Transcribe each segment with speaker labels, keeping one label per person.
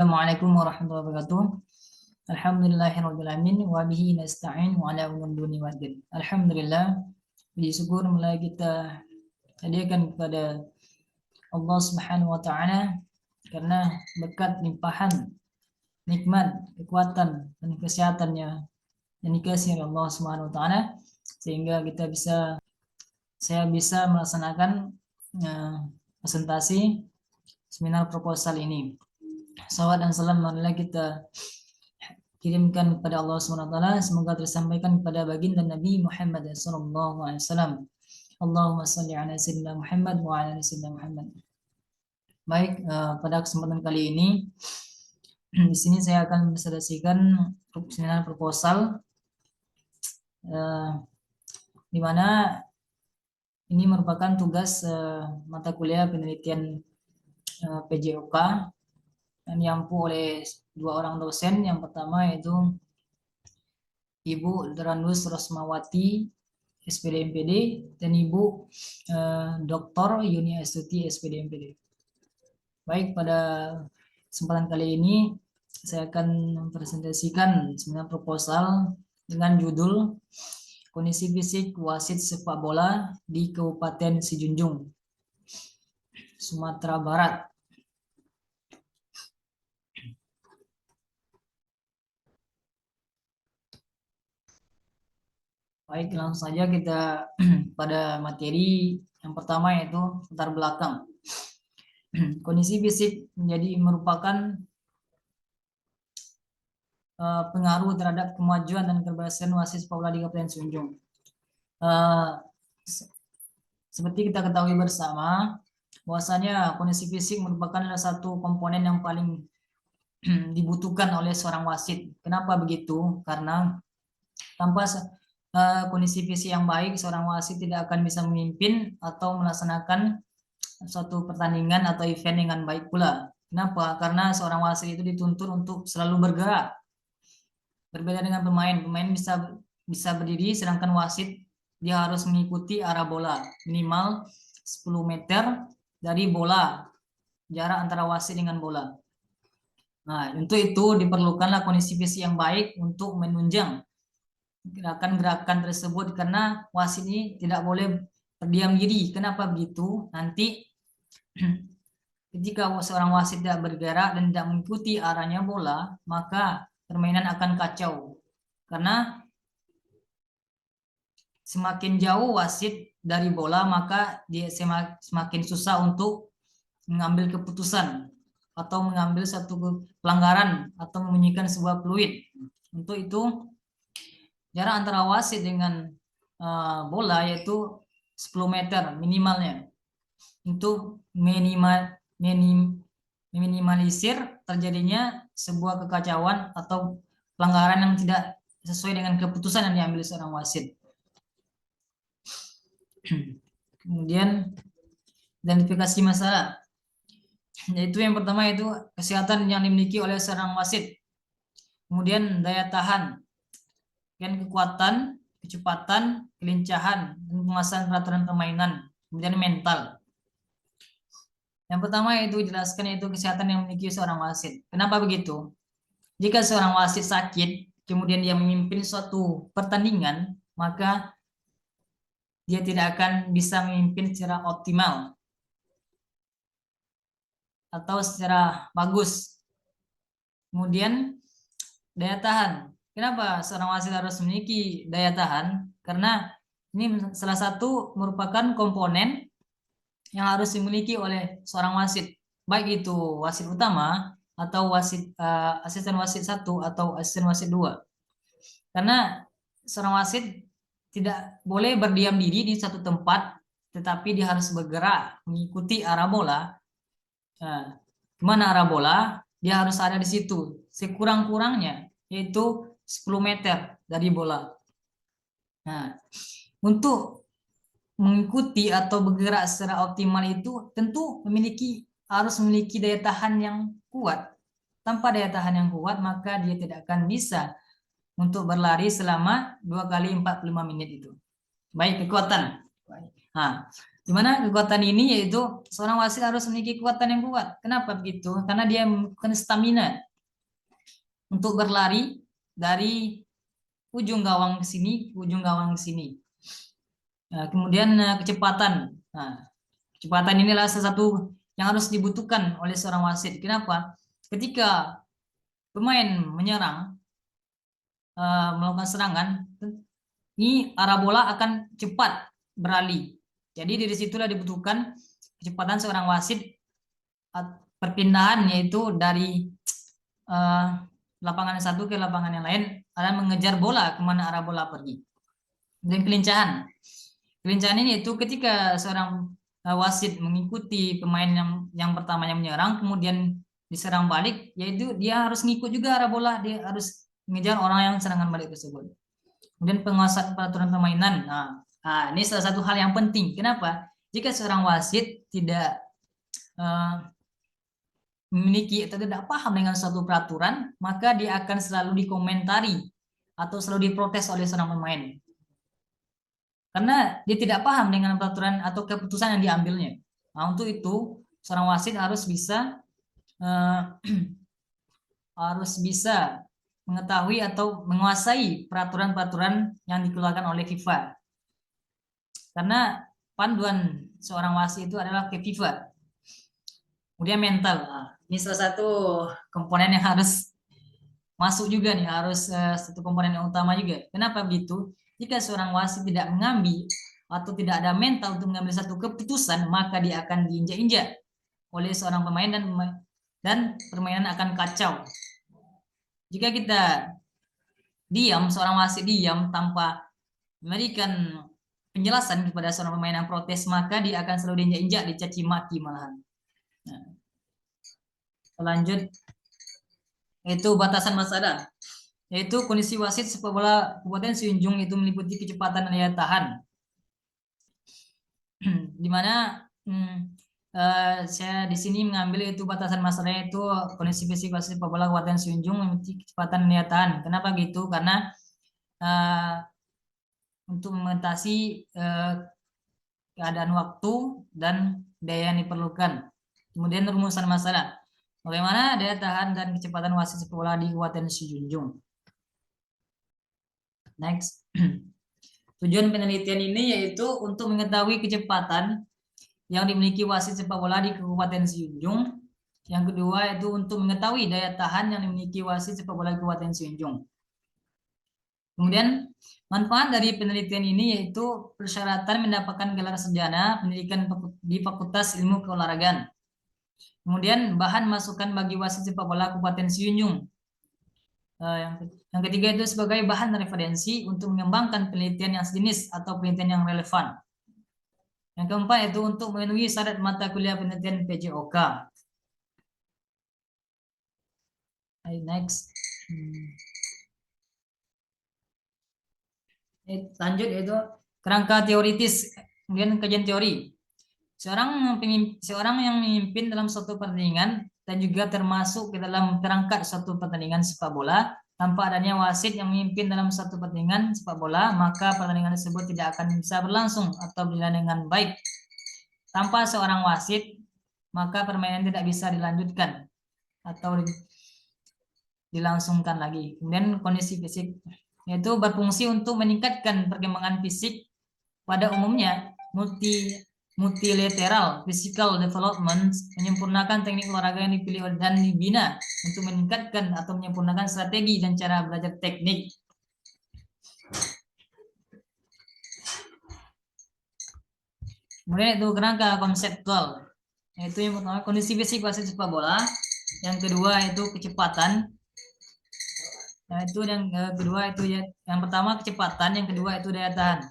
Speaker 1: Assalamualaikum warahmatullahi wabarakatuh. Alhamdulillahirrahmanirrahim. Wa bihi nasta'in wa ala umum duni waddin. Alhamdulillah. Puji syukur mulai kita hadirkan kepada Allah Subhanahu wa taala karena berkat limpahan nikmat, kekuatan dan kesehatannya yang dikasih oleh Allah Subhanahu wa taala sehingga saya bisa melaksanakan presentasi seminar proposal ini. Salawat dan salam marilah kita kirimkan kepada Allah SWT, semoga tersampaikan kepada baginda Nabi Muhammad SAW. Allahumma salli ala sayyidina Muhammad wa ala sayyidina Muhammad. Baik, pada kesempatan kali ini di sini saya akan presentasikan seminar proposal di mana ini merupakan tugas mata kuliah penelitian PJOK yang diampu oleh dua orang dosen. Yang pertama yaitu Ibu Ranus Rosmawati SPD MPD dan Ibu Dr. Yuni Astuti SPD MPD. Baik, pada kesempatan kali ini saya akan mempresentasikan seminar proposal dengan judul Kondisi Fisik Wasit Sepak Bola di Kabupaten Sijunjung, Sumatera Barat. Baik, langsung saja kita pada materi yang pertama yaitu latar belakang. Kondisi fisik merupakan pengaruh terhadap kemajuan dan keberhasilan wasit sepak bola di Kabupaten Sijunjung. Seperti kita ketahui bersama, bahwasanya kondisi fisik merupakan salah satu komponen yang paling dibutuhkan oleh seorang wasit. Kenapa begitu? Karena tanpa kondisi fisik yang baik, seorang wasit tidak akan bisa memimpin atau melaksanakan suatu pertandingan atau event dengan baik pula. Kenapa? Karena seorang wasit itu dituntut untuk selalu bergerak. Berbeda dengan pemain bisa berdiri, sedangkan wasit dia harus mengikuti arah bola minimal 10 meter dari bola, jarak antara wasit dengan bola. Nah, untuk itu diperlukanlah kondisi fisik yang baik untuk menunjang gerakan-gerakan tersebut, karena wasit ini tidak boleh berdiam diri. Kenapa begitu? Nanti ketika seorang wasit tidak bergerak dan tidak mengikuti arahnya bola, maka permainan akan kacau. Karena semakin jauh wasit dari bola, maka dia semakin susah untuk mengambil keputusan atau mengambil satu pelanggaran atau membunyikan sebuah peluit. Untuk itu jarak antara wasit dengan bola yaitu 10 meter minimalnya untuk meminimalisir terjadinya sebuah kekacauan atau pelanggaran yang tidak sesuai dengan keputusan yang diambil seorang wasit. Kemudian identifikasi masalah, yaitu yang pertama itu kesehatan yang dimiliki oleh seorang wasit, kemudian daya tahan, dan kekuatan, kecepatan, kelincahan, dan penguasaan peraturan permainan, kemudian mental. Yang pertama itu jelaskan itu kesehatan yang dimiliki seorang wasit. Kenapa begitu? Jika seorang wasit sakit, kemudian dia memimpin suatu pertandingan, maka dia tidak akan bisa memimpin secara optimal atau secara bagus. Kemudian daya tahan. Kenapa seorang wasit harus memiliki daya tahan? Karena ini salah satu merupakan komponen yang harus dimiliki oleh seorang wasit, baik itu wasit utama atau asisten wasit 1 atau asisten wasit 2. Karena seorang wasit tidak boleh berdiam diri di satu tempat, tetapi dia harus bergerak mengikuti arah bola. Nah, kemana arah bola? Dia harus ada di situ sekurang-kurangnya, yaitu 10 meter dari bola. Nah, untuk mengikuti atau bergerak secara optimal itu tentu harus memiliki daya tahan yang kuat. Tanpa daya tahan yang kuat, maka dia tidak akan bisa untuk berlari selama 2 kali 45 menit itu. Baik, kekuatan. Nah, Di mana kekuatan ini yaitu seorang wasit harus memiliki kekuatan yang kuat. Kenapa begitu? Karena dia membutuhkan stamina untuk berlari dari ujung gawang ke sini, ujung gawang ke sini. Nah, kemudian kecepatan. Nah, kecepatan inilah salah satu yang harus dibutuhkan oleh seorang wasit. Kenapa? Ketika pemain menyerang, melakukan serangan, ini arah bola akan cepat beralih. Jadi dari situlah dibutuhkan kecepatan seorang wasit, perpindahan yaitu dari lapangan yang satu ke lapangan yang lain, ada mengejar bola kemana arah bola pergi. Dan kelincahan. Kelincahan ini itu ketika seorang wasit mengikuti pemain yang pertamanya menyerang, kemudian diserang balik, yaitu dia harus ngikut juga arah bola, dia harus mengejar orang yang serangan balik tersebut. Kemudian penguasaan peraturan permainan. Nah, ini salah satu hal yang penting. Kenapa? Jika seorang wasit tidak memiliki atau tidak paham dengan suatu peraturan, maka dia akan selalu dikomentari atau selalu diprotes oleh seorang pemain. Karena dia tidak paham dengan peraturan atau keputusan yang diambilnya. Nah, untuk itu seorang wasit harus bisa mengetahui atau menguasai peraturan-peraturan yang dikeluarkan oleh FIFA. Karena panduan seorang wasit itu adalah ke FIFA. Kemudian mental. Nah, ini salah satu komponen yang harus masuk juga nih, harus satu komponen yang utama juga. Kenapa begitu? Jika seorang wasit tidak mengambil atau tidak ada mental untuk mengambil satu keputusan, maka dia akan diinjak-injak oleh seorang pemain dan permainan akan kacau. Jika kita diam, seorang wasit diam tanpa memberikan penjelasan kepada seorang pemain yang protes, maka dia akan selalu diinjak-injak, dicaci maki malahan. Nah, lanjut, yaitu batasan masalah, yaitu kondisi wasit sepak bola Kabupaten Sijunjung itu meliputi kecepatan dan daya tahan. Dimana saya di sini mengambil itu batasan masalahnya itu kondisi fisik wasit sepak bola Kabupaten Sijunjung memiliki kecepatan dan daya tahan. Kenapa gitu? Karena untuk mengatasi keadaan waktu dan daya yang diperlukan. Kemudian rumusan masalah. Bagaimana daya tahan dan kecepatan wasit sepak bola di Kabupaten Sijunjung? Next. Tujuan penelitian ini yaitu untuk mengetahui kecepatan yang dimiliki wasit sepak bola di Kabupaten Sijunjung. Yang kedua itu untuk mengetahui daya tahan yang dimiliki wasit sepak bola di Kabupaten Sijunjung. Kemudian manfaat dari penelitian ini yaitu persyaratan mendapatkan gelar sarjana pendidikan di Fakultas Ilmu Keolahragaan. Kemudian bahan masukan bagi wasit sepak bola Kabupaten Sijunjung. Yang ketiga itu sebagai bahan referensi untuk mengembangkan penelitian yang sejenis atau penelitian yang relevan. Yang keempat itu untuk memenuhi syarat mata kuliah penelitian PJOK. Next. Lanjut yaitu kerangka teoritis, kemudian kajian teori. Seorang yang memimpin dalam suatu pertandingan dan juga termasuk ke dalam perangkat suatu pertandingan sepak bola, tanpa adanya wasit yang memimpin dalam suatu pertandingan sepak bola, maka pertandingan tersebut tidak akan bisa berlangsung atau berjalan dengan baik. Tanpa seorang wasit, maka permainan tidak bisa dilanjutkan atau dilangsungkan lagi. Kemudian kondisi fisik, yaitu berfungsi untuk meningkatkan perkembangan fisik pada umumnya. Multilateral physical development menyempurnakan teknik olahraga yang dipilih dan dibina untuk meningkatkan atau menyempurnakan strategi dan cara belajar teknik. Kemudian itu kerangka konseptual, yaitu yang pertama kondisi fisik wasit sepak bola, yang kedua itu kecepatan, itu yang kedua itu yang pertama kecepatan, yang kedua itu daya tahan.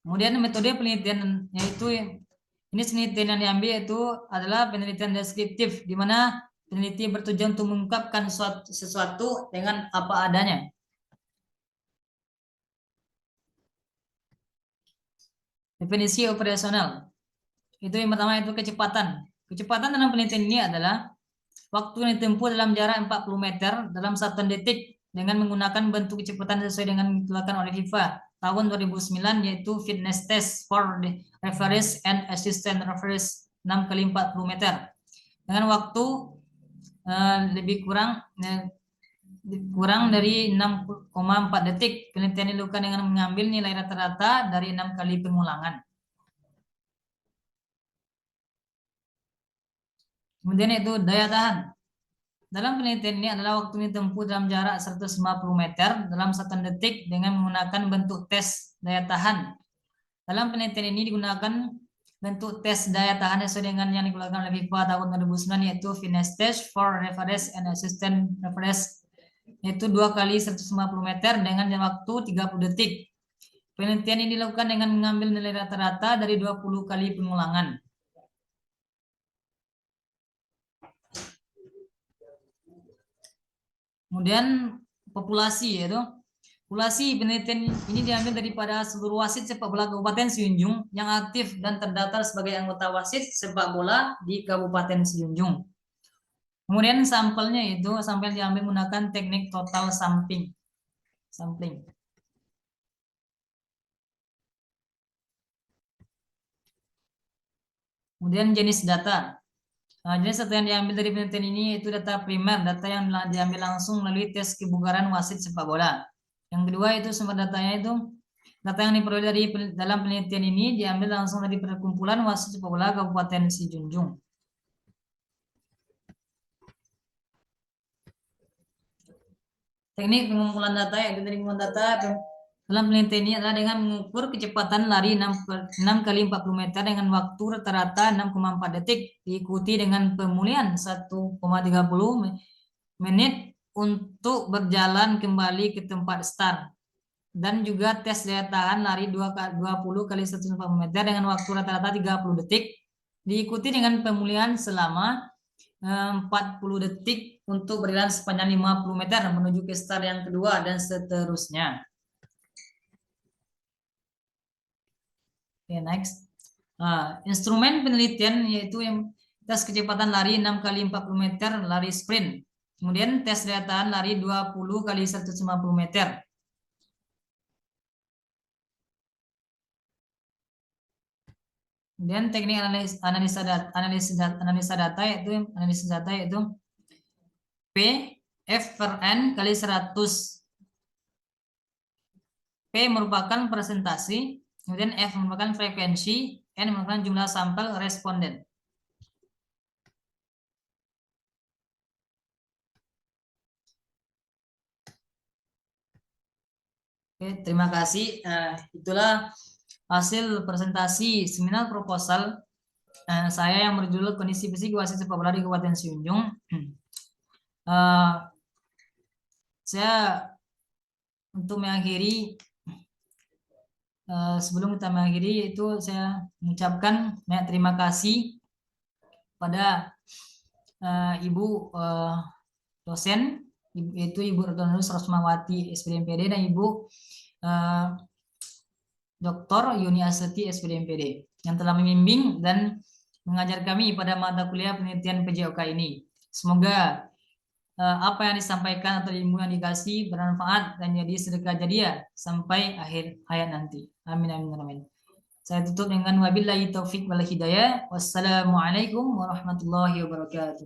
Speaker 1: Kemudian metode penelitian yaitu ini penelitian yang diambil itu adalah penelitian deskriptif, di mana peneliti bertujuan untuk mengungkapkan sesuatu dengan apa adanya. Definisi operasional, itu yang pertama itu kecepatan. Kecepatan dalam penelitian ini adalah waktu yang ditempuh dalam jarak 40 meter dalam 1 detik dengan menggunakan bentuk kecepatan sesuai dengan yang dikeluarkan oleh FIFA. tahun 2009 yaitu fitness test for the referees and assistant referees 6 kali 40 meter dengan waktu lebih kurang dari 6,4 detik. Penelitian dilakukan dengan mengambil nilai rata-rata dari 6 kali pengulangan. Kemudian itu daya tahan. Dalam penelitian ini adalah waktu ditempuh dalam jarak 150 meter dalam 1 detik dengan menggunakan bentuk tes daya tahan. Dalam penelitian ini digunakan bentuk tes daya tahan sesuai dengan yang dikeluarkan oleh FIFA tahun 2009 yaitu fitness test for referees and assistant referees yaitu 2 kali 150 meter dengan waktu 30 detik. Penelitian ini dilakukan dengan mengambil nilai rata-rata dari 20 kali pengulangan. Kemudian populasi yaitu populasi penelitian ini diambil daripada seluruh wasit sepak bola Kabupaten Sijunjung yang aktif dan terdaftar sebagai anggota wasit sepak bola di Kabupaten Sijunjung. Kemudian sampelnya itu sampel diambil menggunakan teknik total sampling. Kemudian jenis data. Jenis data yang diambil dari penelitian ini itu data primer, data yang diambil langsung melalui tes kebugaran wasit sepak bola. Yang kedua itu sumber datanya itu data yang diperoleh dari dalam penelitian ini diambil langsung dari perkumpulan wasit sepak bola Kabupaten Sijunjung. Teknik pengumpulan data yaitu dari pengumpulan data dalam penelitian ini adalah dengan mengukur kecepatan lari 6 kali 40 meter dengan waktu rata-rata 6,4 detik diikuti dengan pemulihan 1,30 menit untuk berjalan kembali ke tempat start dan juga tes daya tahan lari 20 kali 140 meter dengan waktu rata-rata 30 detik diikuti dengan pemulihan selama 40 detik untuk berjalan sepanjang 50 meter menuju ke start yang kedua dan seterusnya. Oke, next. Instrumen penelitian yaitu yang tes kecepatan lari 6 kali 40 meter lari sprint. Kemudian tes daya tahan lari 20 kali 150 meter. Kemudian teknik analisa data yaitu P F per N kali 100. P merupakan presentasi, kemudian F merupakan frekuensi, N merupakan jumlah sampel responden. Oke, terima kasih. Itulah hasil presentasi seminar proposal saya yang berjudul Kondisi Fisik Wasit Sepak Bola di Kabupaten Sijunjung. Saya untuk mengakhiri, sebelum kita mengakhiri itu saya mengucapkan banyak terima kasih pada Ibu dosen, yaitu Ibu Rotonus Rosmawati SPDMPD dan Ibu Dr. Yuni Aseti SPDMPD yang telah membimbing dan mengajar kami pada mata kuliah penelitian PJOK ini. Semoga apa yang disampaikan atau ilmu yang dikasih bermanfaat dan jadi sedekah jariah sampai akhir hayat nanti. Amin amin amin. Saya tutup dengan wabillahi taufik wal hidayah. Wassalamualaikum warahmatullahi wabarakatuh.